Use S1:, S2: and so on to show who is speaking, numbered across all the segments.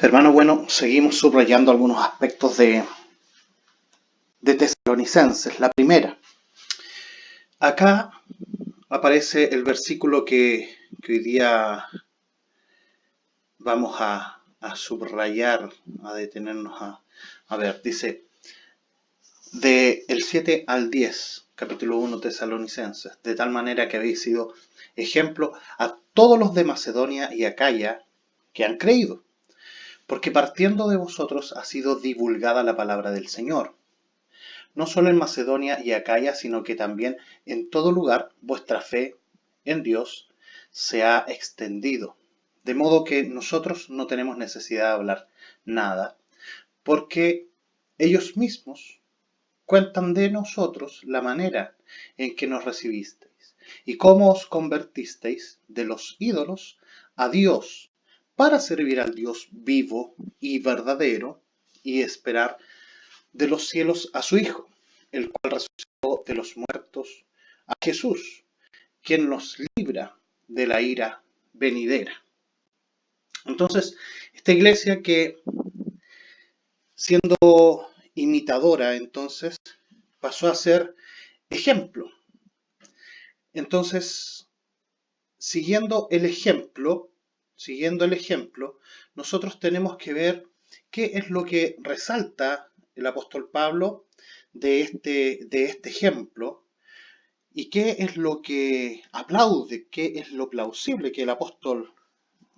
S1: Hermano, bueno, seguimos subrayando algunos aspectos de Tesalonicenses. La primera, acá aparece el versículo que hoy día vamos a subrayar, a detenernos a ver. Dice, del 7 al 10, capítulo 1 Tesalonicenses, de tal manera que habéis sido ejemplo a todos los de Macedonia y Acaya que han creído, porque partiendo de vosotros ha sido divulgada la palabra del Señor. No solo en Macedonia y Acaya, sino que también en todo lugar vuestra fe en Dios se ha extendido. De modo que nosotros no tenemos necesidad de hablar nada, porque ellos mismos cuentan de nosotros la manera en que nos recibisteis y cómo os convertisteis de los ídolos a Dios para servir al Dios vivo y verdadero y esperar de los cielos a su Hijo, el cual resucitó de los muertos, a Jesús, quien nos libra de la ira venidera. Entonces, esta iglesia que siendo imitadora, entonces pasó a ser ejemplo. Entonces, siguiendo el ejemplo, nosotros tenemos que ver qué es lo que resalta el apóstol Pablo de este ejemplo y qué es lo que aplaude, qué es lo plausible que el apóstol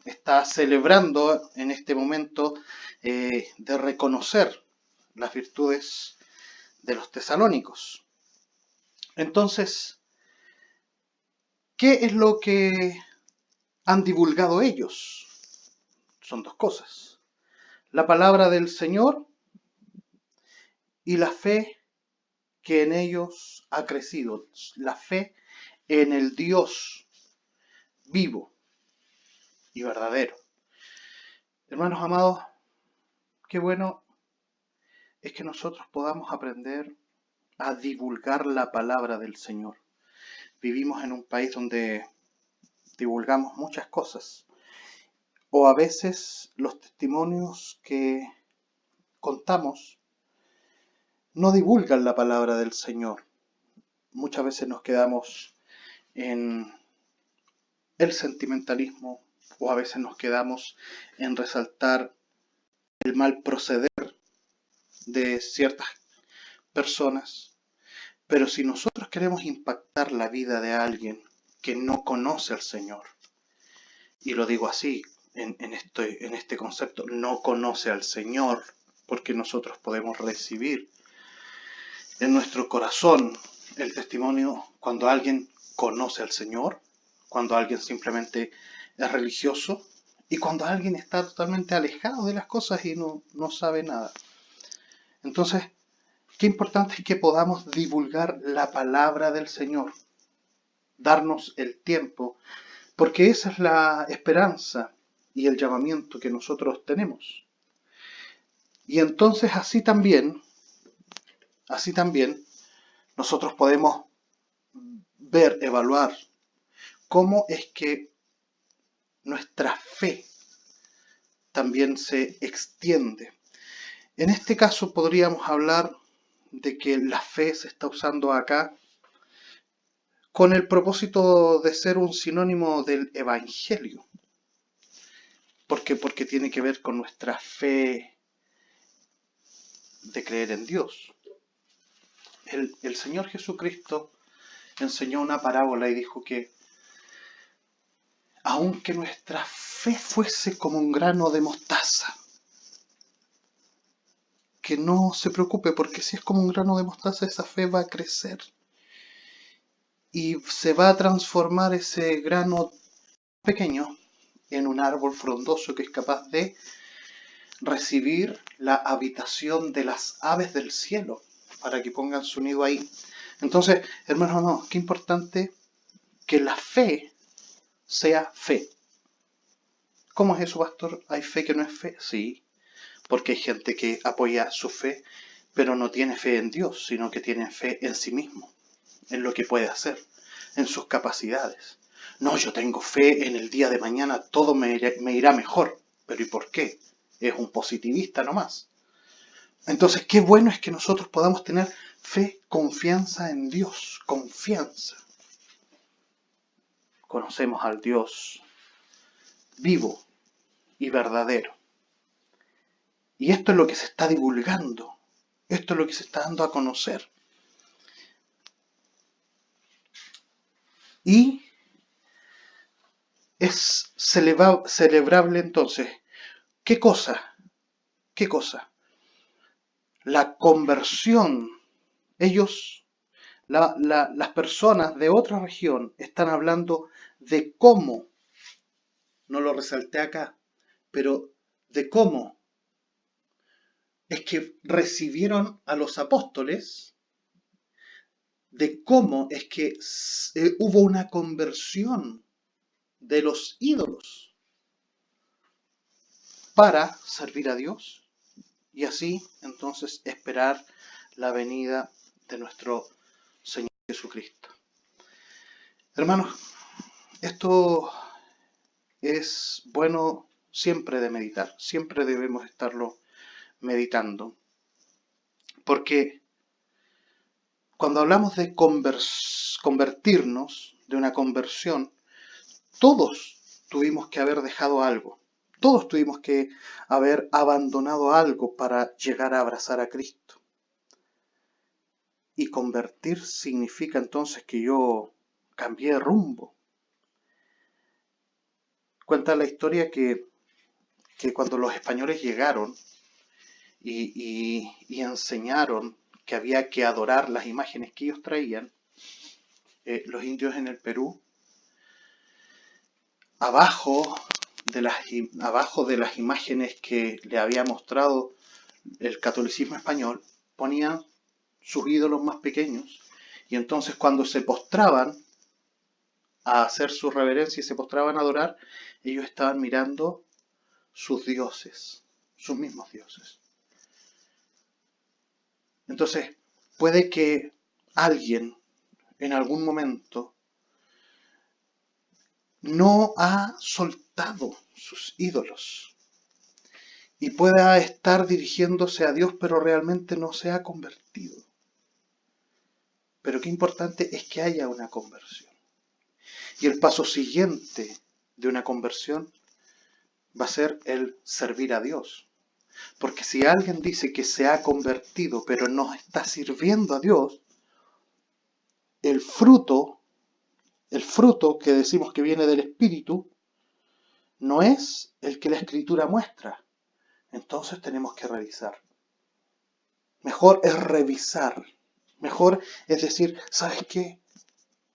S1: está celebrando en este momento de reconocer las virtudes de los tesalónicos. Entonces, ¿qué es lo que han divulgado ellos? Son dos cosas: la palabra del Señor y la fe que en ellos ha crecido, la fe en el Dios vivo y verdadero. Hermanos amados, qué bueno es que nosotros podamos aprender a divulgar la palabra del Señor. Vivimos en un país donde divulgamos muchas cosas, o a veces los testimonios que contamos no divulgan la palabra del Señor. Muchas veces nos quedamos en el sentimentalismo, o a veces nos quedamos en resaltar el mal proceder de ciertas personas. Pero si nosotros queremos impactar la vida de alguien que no conoce al Señor, y lo digo así, en este concepto, no conoce al Señor, porque nosotros podemos recibir en nuestro corazón el testimonio cuando alguien conoce al Señor, cuando alguien simplemente es religioso y cuando alguien está totalmente alejado de las cosas y no sabe nada. Entonces, qué importante es que podamos divulgar la palabra del Señor, darnos el tiempo, porque esa es la esperanza y el llamamiento que nosotros tenemos. Y entonces así también, nosotros podemos ver, evaluar cómo es que nuestra fe también se extiende. En este caso podríamos hablar de que la fe se está usando acá con el propósito de ser un sinónimo del Evangelio. ¿Por qué? Porque tiene que ver con nuestra fe de creer en Dios. El Señor Jesucristo enseñó una parábola y dijo que aunque nuestra fe fuese como un grano de mostaza, que no se preocupe, porque si es como un grano de mostaza, esa fe va a crecer y se va a transformar ese grano pequeño en un árbol frondoso que es capaz de recibir la habitación de las aves del cielo para que pongan su nido ahí. Entonces, hermanos, qué importante que la fe sea fe. ¿Cómo es eso, pastor? ¿Hay fe que no es fe? Sí, porque hay gente que apoya su fe, pero no tiene fe en Dios, sino que tiene fe en sí mismo, en lo que puede hacer, en sus capacidades. No, yo tengo fe en el día de mañana, todo me irá mejor. ¿Pero y por qué? es un positivista nomás. Entonces, qué bueno es que nosotros podamos tener fe, confianza en Dios, confianza. Conocemos al Dios vivo y verdadero. Y esto es lo que se está divulgando, esto es lo que se está dando a conocer. Y es celebrable entonces. ¿Qué cosa? ¿Qué cosa? La conversión. Ellos, las personas de otra región, están hablando de cómo, no lo resalté acá, pero de cómo es que recibieron a los apóstoles, de cómo es que hubo una conversión de los ídolos para servir a Dios y así entonces esperar la venida de nuestro Señor Jesucristo. Hermanos, esto es bueno siempre de meditar, siempre debemos estarlo meditando, porque cuando hablamos de convertirnos, de una conversión, todos tuvimos que haber dejado algo, todos tuvimos que haber abandonado algo para llegar a abrazar a Cristo. Y convertir significa entonces que yo cambié de rumbo. Cuenta la historia que cuando los españoles llegaron y enseñaron que había que adorar las imágenes que ellos traían, los indios en el Perú, abajo de las imágenes que le había mostrado el catolicismo español, ponían sus ídolos más pequeños, y entonces cuando se postraban a hacer su reverencia y se postraban a adorar, ellos estaban mirando sus dioses, sus mismos dioses. Entonces, puede que alguien en algún momento no ha soltado sus ídolos y pueda estar dirigiéndose a Dios, pero realmente no se ha convertido. Pero qué importante es que haya una conversión. Y el paso siguiente de una conversión va a ser el servir a Dios. Porque si alguien dice que se ha convertido, pero no está sirviendo a Dios, el fruto que decimos que viene del Espíritu, no es el que la Escritura muestra. Entonces tenemos que revisar. Mejor es revisar. Mejor es decir, ¿sabes qué?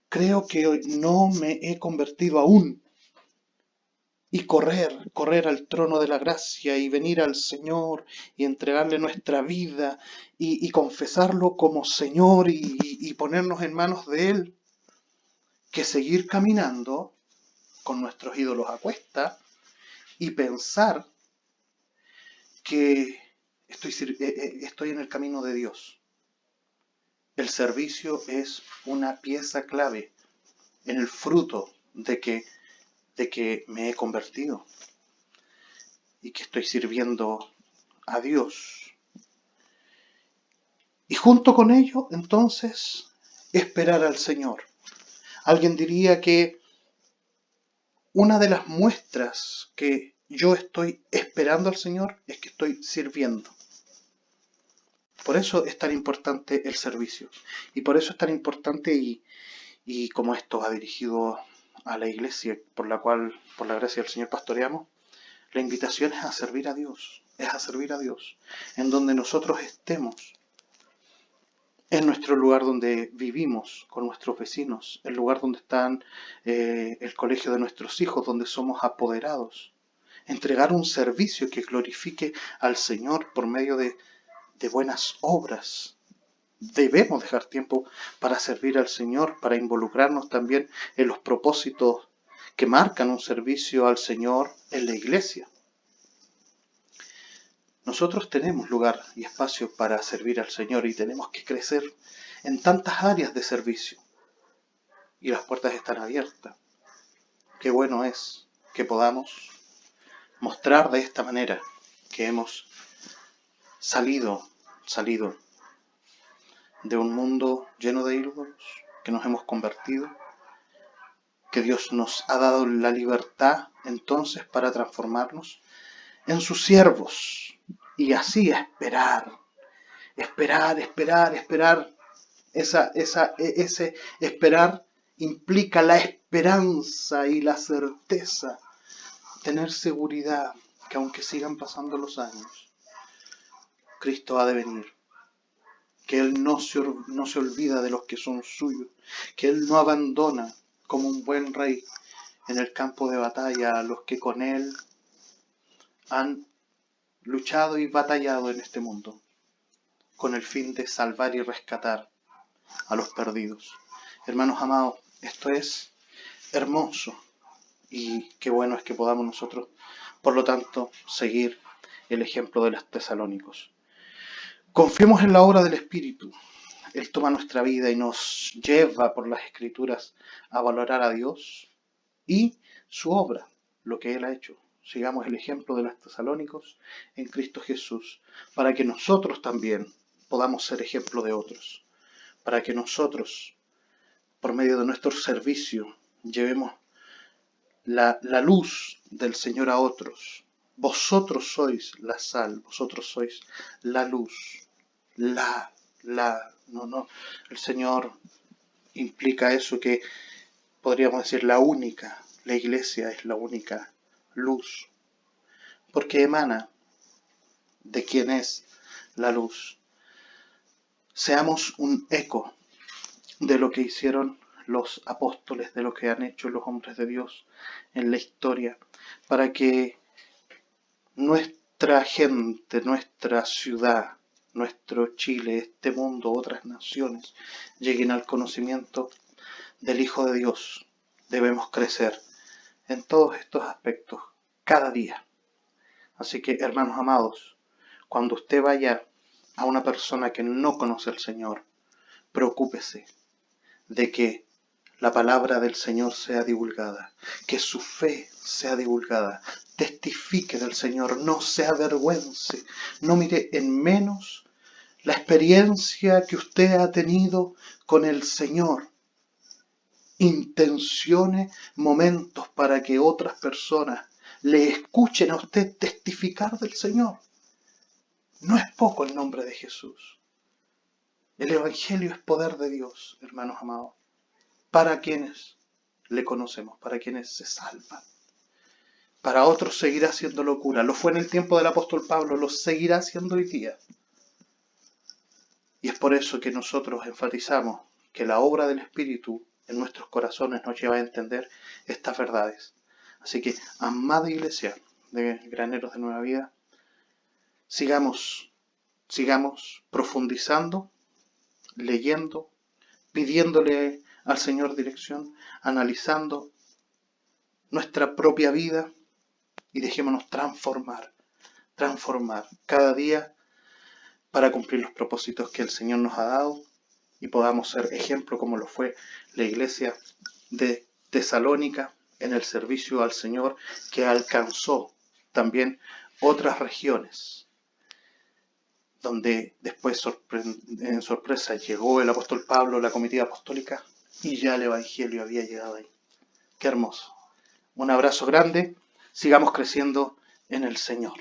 S1: Creo que hoy no me he convertido aún. Y correr al trono de la gracia y venir al Señor y entregarle nuestra vida y confesarlo como Señor y ponernos en manos de Él, que seguir caminando con nuestros ídolos a cuesta y pensar que estoy en el camino de Dios. El servicio es una pieza clave en el fruto de que me he convertido y que estoy sirviendo a Dios. Y junto con ello, entonces, esperar al Señor. Alguien diría que una de las muestras que yo estoy esperando al Señor es que estoy sirviendo. Por eso es tan importante el servicio. Y por eso es tan importante, y como esto va dirigido a la iglesia por la cual, por la gracia del Señor, pastoreamos, la invitación es a servir a Dios. Es a servir a Dios. En donde nosotros estemos. En nuestro lugar donde vivimos, con nuestros vecinos, el lugar donde están el colegio de nuestros hijos, donde somos apoderados. Entregar un servicio que glorifique al Señor por medio de buenas obras. Debemos dejar tiempo para servir al Señor, para involucrarnos también en los propósitos que marcan un servicio al Señor en la iglesia. Nosotros tenemos lugar y espacio para servir al Señor y tenemos que crecer en tantas áreas de servicio. Y las puertas están abiertas. Qué bueno es que podamos mostrar de esta manera que hemos salido de un mundo lleno de ídolos, que nos hemos convertido, que Dios nos ha dado la libertad entonces para transformarnos en sus siervos y así esperar. Ese esperar implica la esperanza y la certeza, tener seguridad que aunque sigan pasando los años, Cristo ha de venir, que Él no se olvida de los que son suyos, que Él no abandona como un buen rey en el campo de batalla a los que con Él han luchado y batallado en este mundo, con el fin de salvar y rescatar a los perdidos. Hermanos amados, esto es hermoso y qué bueno es que podamos nosotros, por lo tanto, seguir el ejemplo de los tesalónicos. Confiemos en la obra del Espíritu. Él toma nuestra vida y nos lleva por las Escrituras a valorar a Dios y su obra, lo que Él ha hecho. Sigamos el ejemplo de los tesalónicos en Cristo Jesús, para que nosotros también podamos ser ejemplo de otros, para que nosotros, por medio de nuestro servicio, llevemos la luz del Señor a otros. Vosotros sois la sal, vosotros sois la luz. No. El Señor implica eso, que podríamos decir la iglesia es la única luz, porque emana de quien es la luz. Seamos un eco de lo que hicieron los apóstoles, de lo que han hecho los hombres de Dios en la historia, para que nuestra gente, nuestra ciudad, nuestro Chile, este mundo, otras naciones, lleguen al conocimiento del Hijo de Dios. Debemos crecer en todos estos aspectos cada día. Así que, hermanos amados, cuando usted vaya a una persona que no conoce al Señor, preocúpese de que la palabra del Señor sea divulgada, que su fe sea divulgada, testifique del Señor, no se avergüence, no mire en menos la experiencia que usted ha tenido con el Señor. Intencione momentos para que otras personas le escuchen a usted testificar del Señor. No es poco el nombre de Jesús. El Evangelio es poder de Dios, hermanos amados, para quienes le conocemos, para quienes se salvan. Para otros seguirá siendo locura. Lo fue en el tiempo del apóstol Pablo, lo seguirá siendo hoy día. Y es por eso que nosotros enfatizamos que la obra del Espíritu en nuestros corazones nos lleva a entender estas verdades. Así que, amada iglesia de Graneros de Nueva Vida, sigamos profundizando, leyendo, pidiéndole al Señor dirección, analizando nuestra propia vida y dejémonos transformar cada día para cumplir los propósitos que el Señor nos ha dado y podamos ser ejemplo como lo fue la iglesia de Tesalónica en el servicio al Señor, que alcanzó también otras regiones, donde después en sorpresa llegó el apóstol Pablo, la comitiva apostólica, y ya el Evangelio había llegado ahí. ¡Qué hermoso! Un abrazo grande, sigamos creciendo en el Señor.